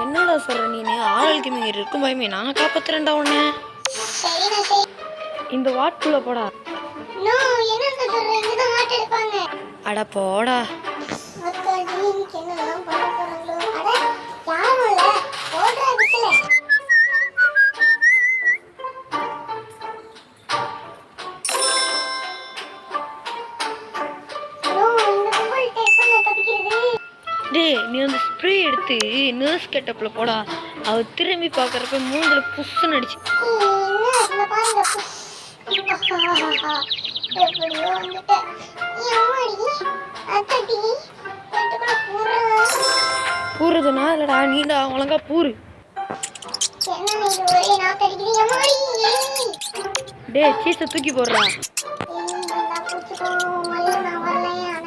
என்னடா சொல்ற நீனு? ஆளுக்கு மீறி இருக்கும் பயமே, நான் காப்பாத்துறேன்டா உன்னை. இந்த வாட்குள்ள போடா. அட போடா. டேய், நீ அந்த ஸ்ப்ரே எடுத்து நர்ஸ் கெட்டப்ல போடா. அவ திரும்பி பாக்குறப்ப மூஞ்சில புஷ்ஷுன்னு அடிச்சு. பூறதுனா இல்லடா, நீடா ஒழுங்கா பூரு. டேய், சீஸை தூக்கி போடுறா.